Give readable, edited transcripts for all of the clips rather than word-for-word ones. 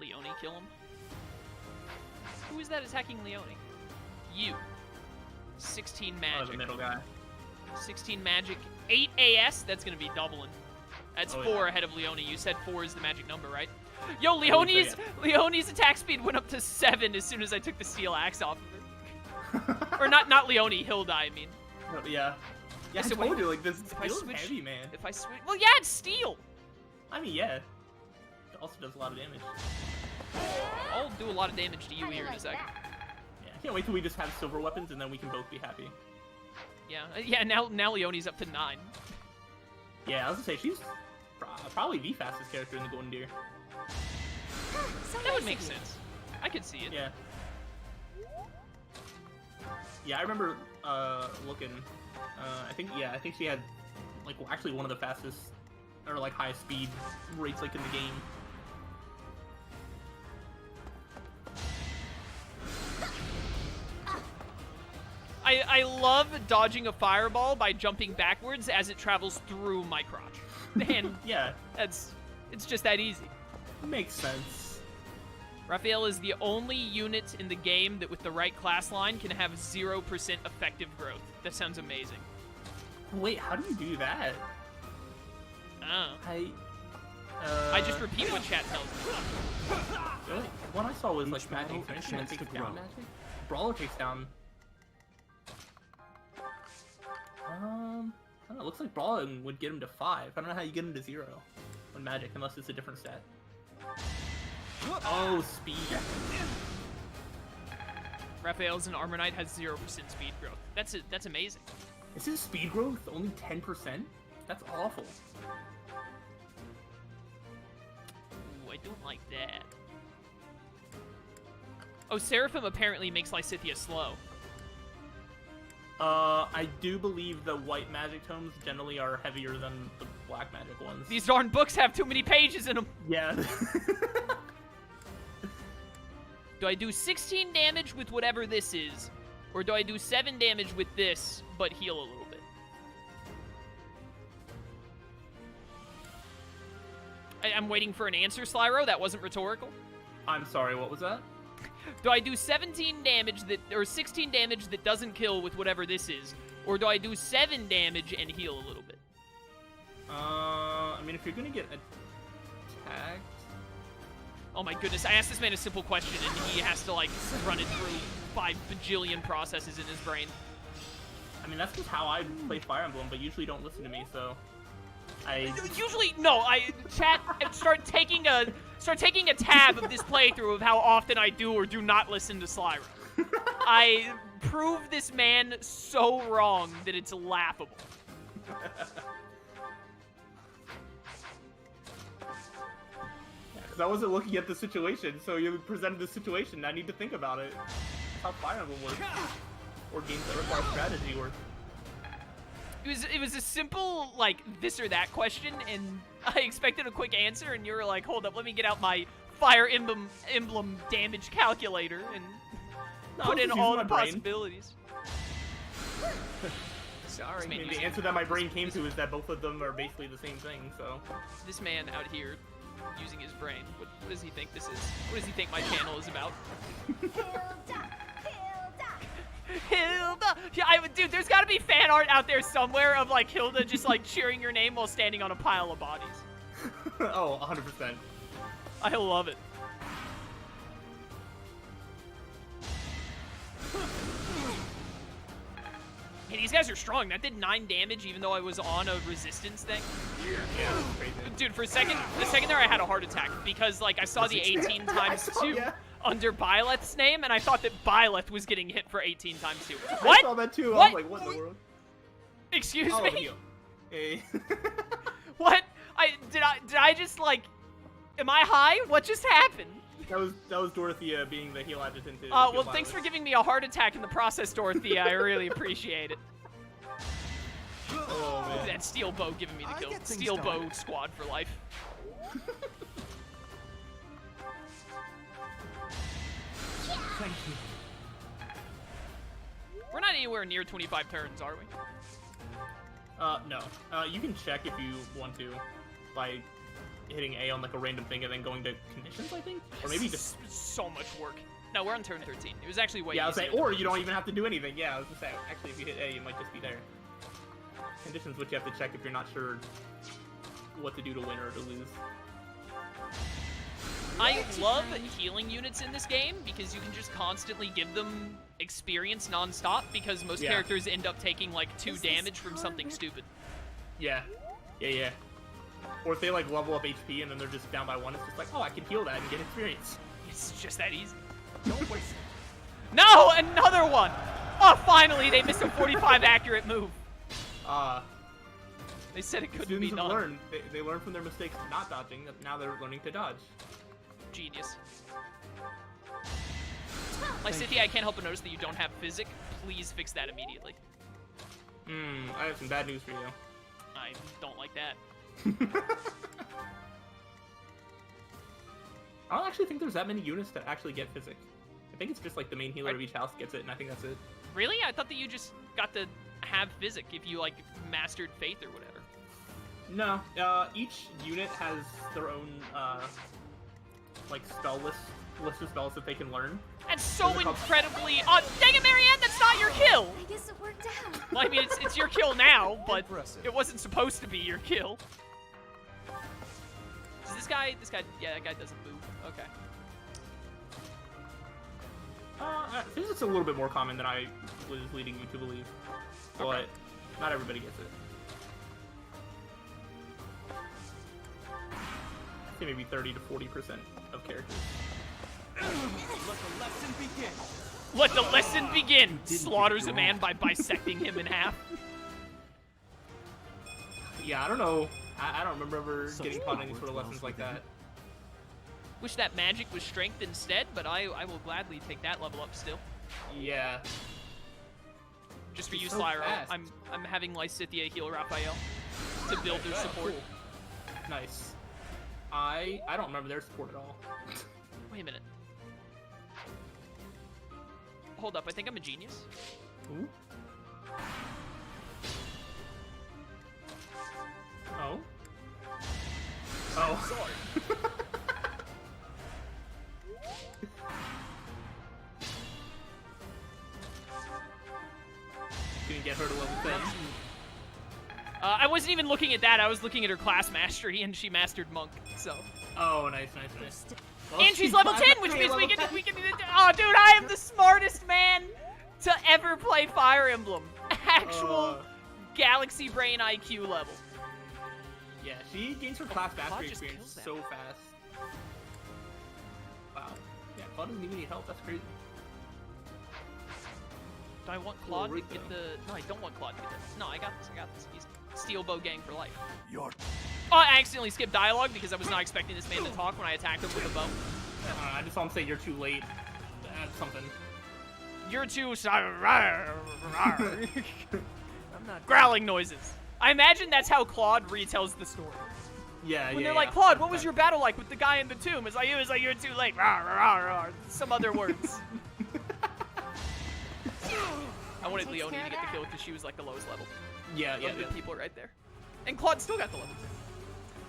Leone kill him? Who is that attacking Leone? You. 16 magic. Oh, the middle guy. 16 magic. 8 AS? That's going to be doubling. That's 4 ahead of Leone. You said 4 is the magic number, right? Yo, Leone's attack speed went up to 7 as soon as I took the steel axe off of her. Or not Leone, Hilda, I mean. Yeah. Yeah, So I told wait, you, like, this feels switch- heavy, man. If I switch... Well, yeah, it's steel! I mean, yeah. It also does a lot of damage. I'll do a lot of damage to you here in a second. Yeah, I can't wait till we just have silver weapons and then we can both be happy. Yeah, now Leone's up to 9. Yeah, I was gonna say, she's probably the fastest character in the Golden Deer. That would make sense. I could see it. Yeah. Yeah, I remember looking. I think she had like actually one of the fastest or like highest speed rates like in the game. I love dodging a fireball by jumping backwards as it travels through my crotch. And Yeah, it's just that easy. makes sense. Raphael is the only unit in the game that with the right class line can have 0% effective growth. That sounds amazing. Wait, how do you do that? Oh. I just repeat what chat tells me. Really? One I saw was like battle magic. a chance to grow. Magic? Brawler takes down. I don't know, it looks like Brawler would get him to 5. I don't know how you get him to 0 on magic unless it's a different stat. Oh, speed. Raphael's an Armor Knight has 0% speed growth. That's amazing. Is his speed growth only 10%? That's awful. Ooh, I don't like that. Oh, Seraphim apparently makes Lysithea slow. I do believe the white magic tomes generally are heavier than the black magic ones. These darn books have too many pages in them. Yeah. Do I do 16 damage with whatever this is? Or do I do 7 damage with this, but heal a little bit? I'm waiting for an answer, Slyro. That wasn't rhetorical. I'm sorry, what was that? Do I do 17 damage or 16 damage that doesn't kill with whatever this is? Or do I do 7 damage and heal a little bit? I mean, if you're gonna get attacked... Oh my goodness, I asked this man a simple question and he has to, like, run it through 5 bajillion processes in his brain. I mean, that's just how I play Fire Emblem, but usually don't listen to me, so... Usually, no, start taking a tab of this playthrough of how often I do or do not listen to Slyra. I prove this man so wrong that it's laughable. Because I wasn't looking at the situation, so you presented the situation, and I need to think about it. That's how Fire Emblem works. Or games that require strategy work. It was a simple, like, this or that question, and I expected a quick answer, and you were like, hold up, let me get out my Fire Emblem damage calculator and put in all the possibilities. Sorry. I mean, the answer that my brain came to is that both of them are basically the same thing, so... This man out here using his brain, what does he think this is? What does he think my channel is about? Hilda! Yeah, dude, there's gotta be fan art out there somewhere of, like, Hilda just, like, cheering your name while standing on a pile of bodies. Oh, 100%. I love it. Hey, these guys are strong. That did 9 damage even though I was on a resistance thing. Yeah, that's crazy. Dude, for a second there I had a heart attack because, like, I saw the 18 times 2 under Byleth's name, and I thought that Byleth was getting hit for 18 times 2. What? I saw that too. What? I was like, what in the world? Excuse Oh, me? heal. Hey. What? Did I just, like, am I high? What just happened? That was Dorothea being the heal adjutant to Well, thanks for giving me a heart attack in the process, Dorothea. I really appreciate it. Oh, man. That steel bow giving me the kill. Steel bow squad for life. Thank you. We're not anywhere near 25 turns, are we? No. You can check if you want to by hitting A on like a random thing and then going to conditions, I think, or maybe just so much work. No, we're on turn 13. It was actually way I was easier. saying, or you don't even have to do anything. Yeah, I was gonna say, actually, if you hit A, you might just be there. Conditions, which you have to check if you're not sure what to do to win or to lose. I love healing units in this game because you can just constantly give them experience non-stop because most characters end up taking like 2 damage from something stupid. Yeah. Or if they like level up HP and then they're just down by 1, it's just like, oh, I can heal that and get experience. It's just that easy. Don't waste it. No, another one! Oh, finally, they missed a 45 accurate move. They said it couldn't be done. Learned. They learned from their mistakes not dodging, that now they're learning to dodge. Genius. Lysithea, I can't help but notice that you don't have physic. Please fix that immediately. I have some bad news for you. I don't like that. I don't actually think there's that many units that actually get physic. I think it's just like the main healer of each house gets it, and I think that's it. Really? I thought that you just got to have physic if you like mastered faith or whatever. No, each unit has their own like spell list of spells that they can learn. That's so incredibly. Oh, dang it, Marianne! That's not your kill. I guess it worked out. Well, I mean, it's your kill now, but Impressive. it wasn't supposed to be your kill. Does this guy? Yeah, that guy doesn't move. Okay. Physic's a little bit more common than I was leading you to believe, but Okay. not everybody gets it. I'd say maybe 30 to 40% of characters. Let the lesson begin. Let the lesson begin. Slaughters a man by bisecting him in half. Yeah, I don't know. I don't remember ever Such getting taught any power sort of lessons dwells like within. that. Wish that magic was strength instead, but I will gladly take that level up still. Yeah. Just for It's you, so Slyro. fast. I'm having Lysithea heal Raphael to build their support. Cool. Nice. I don't remember their support at all. Wait a minute. Hold up, I think I'm a genius. Ooh. Oh. Oh. Sorry. Didn't get her to level 10. I wasn't even looking at that. I was looking at her class mastery, and she mastered Monk. So. Oh, nice. Well, And she's level 10, which means we can. Oh, dude, I am the smartest man to ever play Fire Emblem. Actual galaxy brain IQ level. Yeah, she gains her class mastery just experience kills that. so fast. Wow. Yeah, Claude doesn't even need help. That's crazy. Do I want Claude to Rico. get the? No, I don't want Claude to get this. No, I got this. He's Steel Bow Gang for life. Your Oh, I accidentally skipped dialogue because I was not expecting this man to talk when I attacked him with a bow. I just saw him say you're too late. That's something. You're too I'm not growling noises. I imagine that's how Claude retells the story. Yeah, When yeah. they're like, Claude, what was your battle like with the guy in the tomb? It's like you're too late. Rawr, rawr, rawr. Some other words. I wanted Takes Leonie care to of get the that. kill because she was like the lowest level. Yeah, yeah. Of the people right there. And Claude still got the level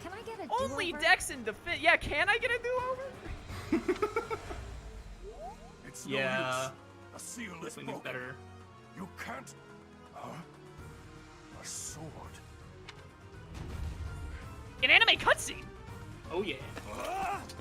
2. Can I get a Only do-over? Dex and defense. Yeah, can I get a do-over? It's Yeah. no use. A seal is This one is broken. better. You can't. Huh? A sword. An anime cutscene. Oh yeah. What?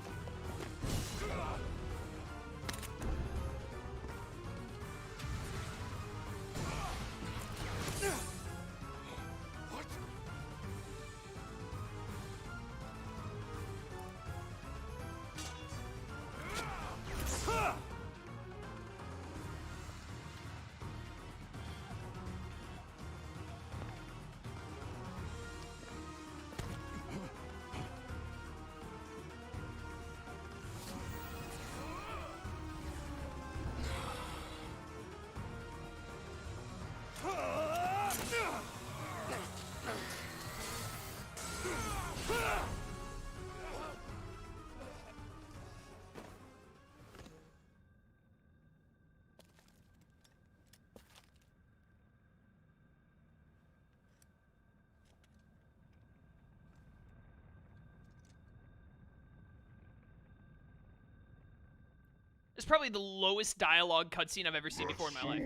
It's probably the lowest dialogue cutscene I've ever seen before in my life.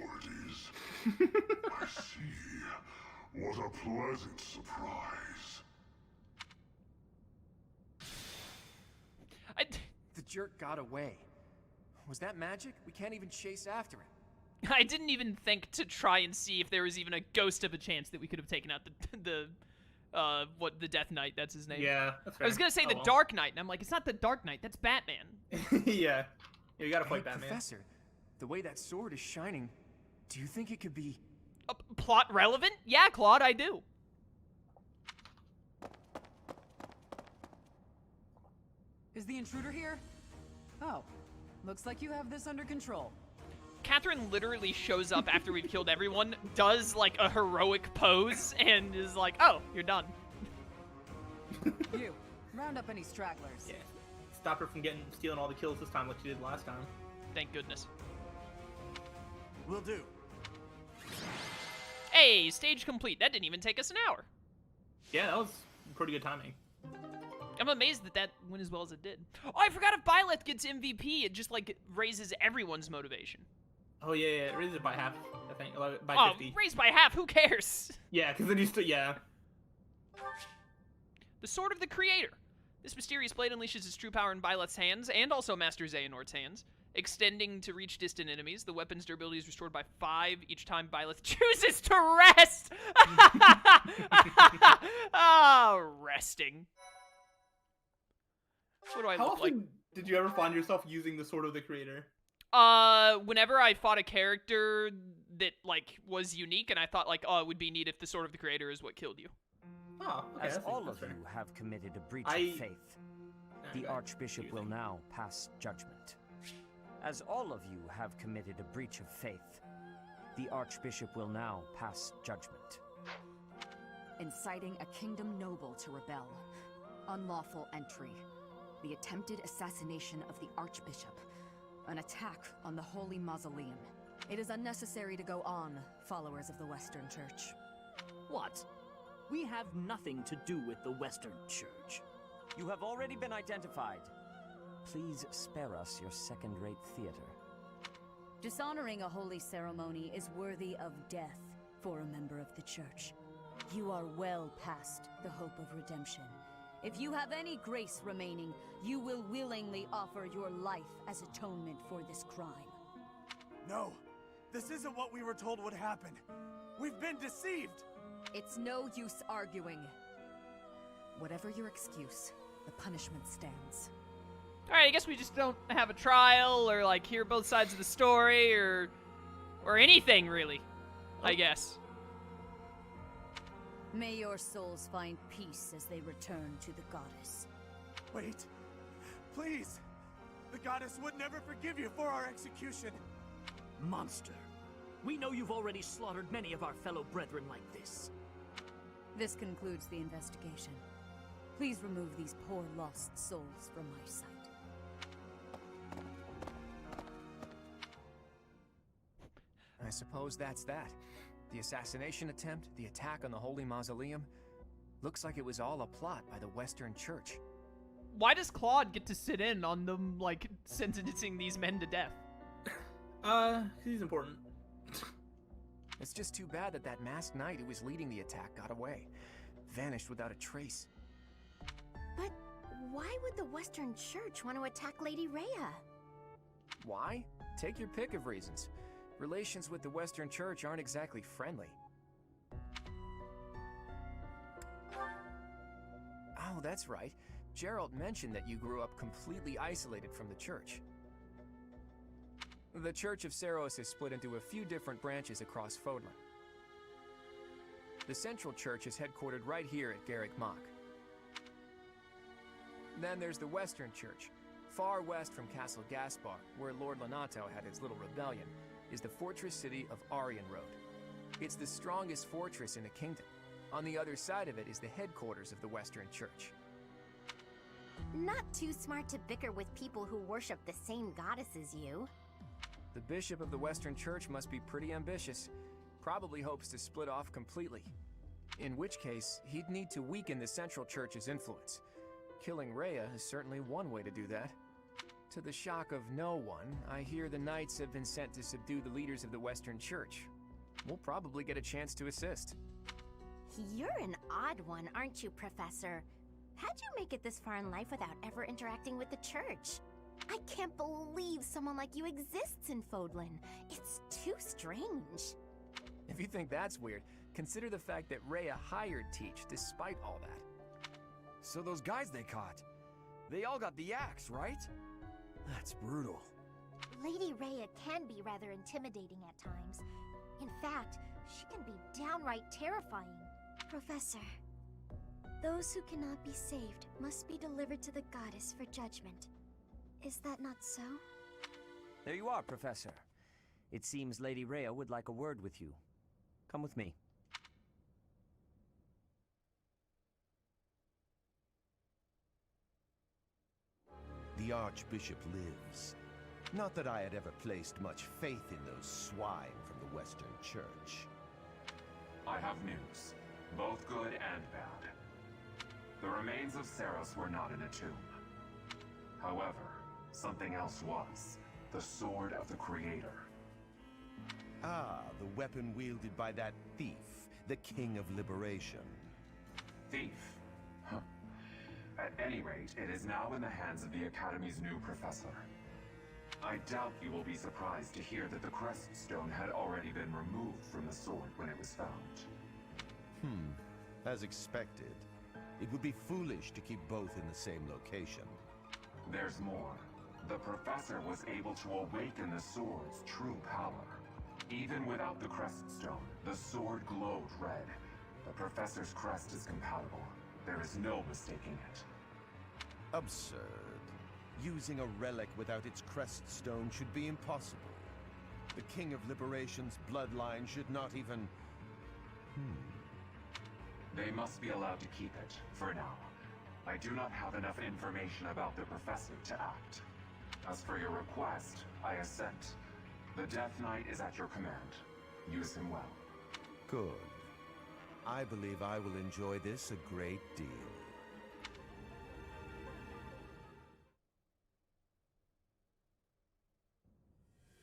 I see. What a pleasant surprise. The jerk got away. Was that magic? We can't even chase after him. I didn't even think to try and see if there was even a ghost of a chance that we could have taken out the Death Knight, that's his name. Yeah, that's fair. I was gonna say the well. Dark Knight, and I'm like, it's not the Dark Knight, that's Batman. Yeah, you gotta fight Hey, Batman. Professor, the way that sword is shining, do you think it could be... Plot relevant? Yeah, Claude, I do. Is the intruder here? Oh, looks like you have this under control. Catherine literally shows up after we've killed everyone, does like a heroic pose, and is like, oh, you're done. You, round up any stragglers. Yeah, stop her from stealing all the kills this time like she did last time. Thank goodness. Will do. Hey, stage complete. That didn't even take us an hour. Yeah, that was pretty good timing. I'm amazed that that went as well as it did. Oh, I forgot if Byleth gets MVP, it just like raises everyone's motivation. Oh yeah, it raises it by half, I think, by Oh, 50. raised by half, who cares? Yeah, because then you still, yeah. The Sword of the Creator. This mysterious blade unleashes its true power in Byleth's hands, and also Master Xehanort's hands, extending to reach distant enemies. The weapon's durability is restored by 5 each time Byleth chooses to rest! Oh, resting. What do I How look like? often did you ever find yourself using the Sword of the Creator? Whenever I fought a character that, like, was unique, and I thought, like, oh, it would be neat if the Sword of the Creator is what killed you. Oh, okay, As that's all that's of fair. you have committed a breach I- of faith, the Archbishop will now pass judgment. As all of you have committed a breach of faith, the Archbishop will now pass judgment. Inciting a kingdom noble to rebel. Unlawful entry. The attempted assassination of the Archbishop. An attack on the Holy Mausoleum. It is unnecessary to go on, followers of the Western Church. What? We have nothing to do with the Western Church. You have already been identified. Please spare us your second-rate theater. Dishonoring a holy ceremony is worthy of death for a member of the Church. You are well past the hope of redemption. If you have any grace remaining, you will willingly offer your life as atonement for this crime. No, this isn't what we were told would happen. We've been deceived. It's no use arguing. Whatever your excuse, the punishment stands. Alright, I guess we just don't have a trial, or, like, hear both sides of the story, or anything, really. I guess. May your souls find peace as they return to the goddess. Wait, please. The goddess would never forgive you for our execution. Monster. We know you've already slaughtered many of our fellow brethren like this. This concludes the investigation. Please remove these poor lost souls from my sight. I suppose that's that. The assassination attempt, the attack on the Holy Mausoleum. Looks like it was all a plot by the Western Church. Why does Claude get to sit in on them, like, sentencing these men to death? He's important. It's just too bad that that masked knight who was leading the attack got away. Vanished without a trace. But why would the Western Church want to attack Lady Rhea? Why? Take your pick of reasons. Relations with the Western Church aren't exactly friendly. Oh, that's right. Gerald mentioned that you grew up completely isolated from the church. The Church of Seiros is split into a few different branches across Fódlan. The Central Church is headquartered right here at Garreg Mach. Then there's the Western Church. Far west from Castle Gaspar, where Lord Lonato had his little rebellion, is the fortress city of Arianrode. It's the strongest fortress in the kingdom. On the other side of it is the headquarters of the Western Church. Not too smart to bicker with people who worship the same goddess as you. The bishop of the Western Church must be pretty ambitious. Probably hopes to split off completely. In which case, he'd need to weaken the Central Church's influence. Killing Rhea is certainly one way to do that. To the shock of no one, I hear the knights have been sent to subdue the leaders of the Western Church. We'll probably get a chance to assist. You're an odd one, aren't you, Professor? How'd you make it this far in life without ever interacting with the church? I can't believe someone like you exists in Fódlan. It's too strange. If you think that's weird, consider the fact that Rhea hired Teach despite all that. So those guys they caught, they all got the axe, right? That's brutal. Lady Rhea can be rather intimidating at times. In fact, she can be downright terrifying. Professor, those who cannot be saved must be delivered to the goddess for judgment. Is that not so? There you are, Professor. It seems Lady Rhea would like a word with you. Come with me. The Archbishop lives. Not that I had ever placed much faith in those swine from the Western Church. I have news, both good and bad. The remains of Seros were not in a tomb. However, something else was. The Sword of the Creator. Ah, the weapon wielded by that thief, the King of Liberation. Thief? Huh. At any rate, it is now in the hands of the Academy's new professor. I doubt you will be surprised to hear that the Crest Stone had already been removed from the sword when it was found. As expected. It would be foolish to keep both in the same location. There's more. The professor was able to awaken the sword's true power. Even without the Crest Stone, the sword glowed red. The professor's crest is compatible. There is no mistaking it. Absurd. Using a relic without its crest stone should be impossible. The King of Liberation's bloodline should not even... They must be allowed to keep it, for now. I do not have enough information about the professor to act. As for your request, I assent. The Death Knight is at your command. Use him well. Good. I believe I will enjoy this a great deal.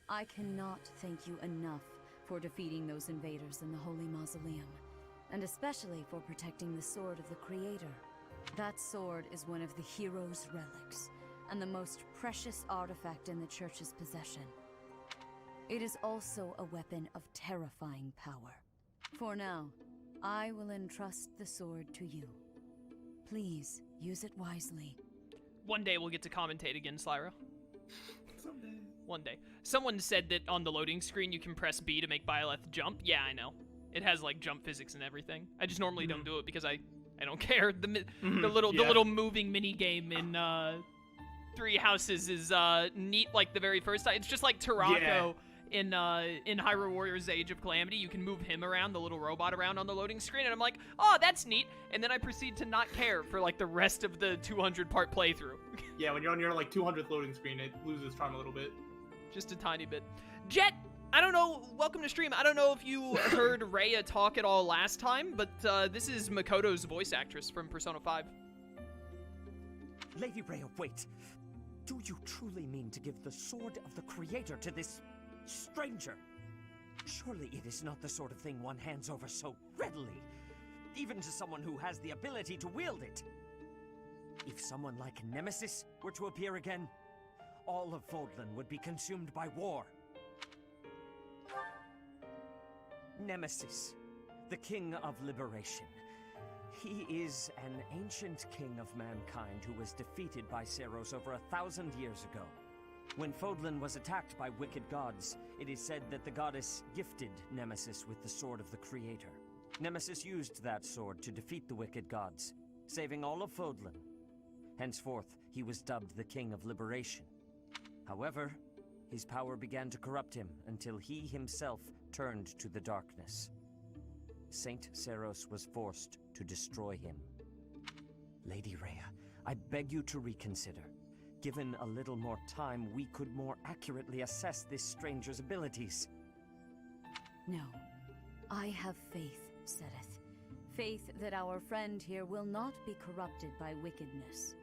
I cannot thank you enough for defeating those invaders in the Holy Mausoleum, and especially for protecting the Sword of the Creator. That sword is one of the hero's relics, and the most precious artifact in the Church's possession. It is also a weapon of terrifying power. For now, I will entrust the sword to you. Please, use it wisely. One day we'll get to commentate again, Slyra. Someday. One day. Someone said that on the loading screen you can press B to make Byleth jump. Yeah, I know. It has like jump physics and everything. I just normally don't do it because I don't care. The little moving mini game in Three Houses is neat. Like the very first time, it's just like Tarako in Hyrule Warriors: Age of Calamity. You can move him around, the little robot around on the loading screen, and I'm like, oh, that's neat. And then I proceed to not care for like the rest of the 200-part playthrough. Yeah, when you're on your like 200th loading screen, it loses charm a little bit. Just a tiny bit. Jet, I don't know. Welcome to stream. I don't know if you heard Rhea talk at all last time, but this is Makoto's voice actress from Persona 5. Lady Rhea, wait. Do you truly mean to give the Sword of the Creator to this stranger? Surely it is not the sort of thing one hands over so readily, even to someone who has the ability to wield it. If someone like Nemesis were to appear again, all of Fódlan would be consumed by war. Nemesis, the King of Liberation. He is an ancient king of mankind who was defeated by Seros over 1,000 years ago. When Fódlan was attacked by wicked gods, it is said that the goddess gifted Nemesis with the Sword of the Creator. Nemesis used that sword to defeat the wicked gods, saving all of Fódlan. Henceforth, he was dubbed the King of Liberation. However, his power began to corrupt him until he himself turned to the darkness. Saint Seros was forced to destroy him. Lady Rhea, I beg you to reconsider. Given a little more time, we could more accurately assess this stranger's abilities. No. I have faith, Seteth. Faith that our friend here will not be corrupted by wickedness.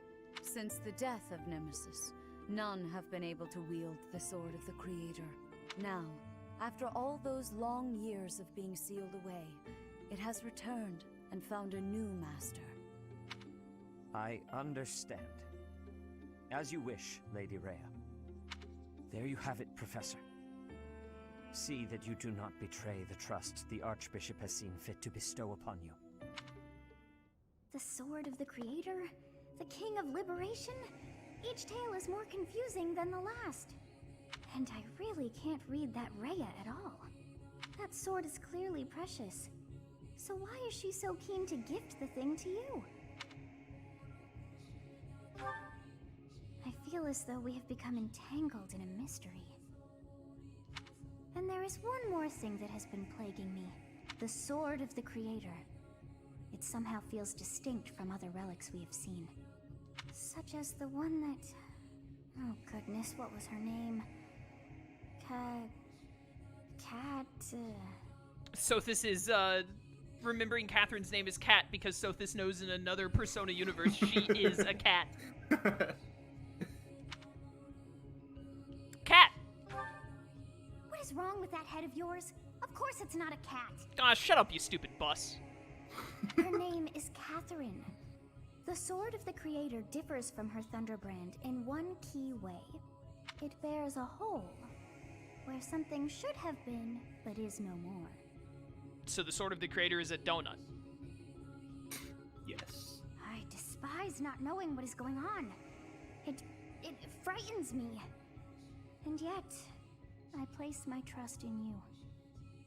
Since the death of Nemesis, None have been able to wield the Sword of the Creator. Now, after all those long years of being sealed away, it has returned and found a new master. I understand. As you wish, Lady Rhea. There you have it, Professor. See that you do not betray the trust the Archbishop has seen fit to bestow upon you. The Sword of the Creator? The King of Liberation? Each tale is more confusing than the last. And I really can't read that Rhea at all. That sword is clearly precious. So why is she so keen to gift the thing to you? I feel as though we have become entangled in a mystery. And there is one more thing that has been plaguing me. The Sword of the Creator. It somehow feels distinct from other relics we have seen. Such as the one that... Oh goodness, what was her name? Sothis is, remembering Catherine's name is Cat because Sothis knows in another Persona universe she is a cat. Cat! What is wrong with that head of yours? Of course it's not a cat. Ah, shut up, you stupid bus. Her name is Catherine. The Sword of the Creator differs from her Thunderbrand in one key way. It bears a hole, where something should have been, but is no more. So the Sword of the Creator is a donut. Yes. I despise not knowing what is going on. It frightens me. And yet, I place my trust in you.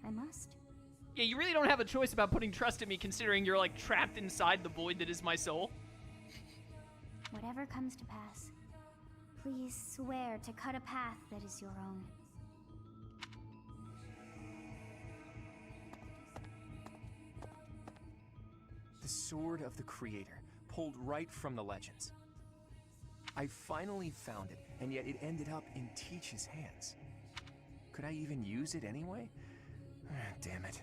I must. Yeah, you really don't have a choice about putting trust in me considering you're, like, trapped inside the void that is my soul. Whatever comes to pass, please swear to cut a path that is your own. The Sword of the Creator, pulled right from the legends. I finally found it, and yet it ended up in Teach's hands. Could I even use it anyway? Damn it.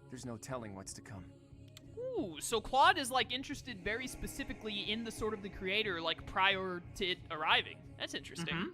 There's no telling what's to come. Ooh, so Claude is, like, interested very specifically in the Sword of the Creator, like, prior to it arriving. That's interesting.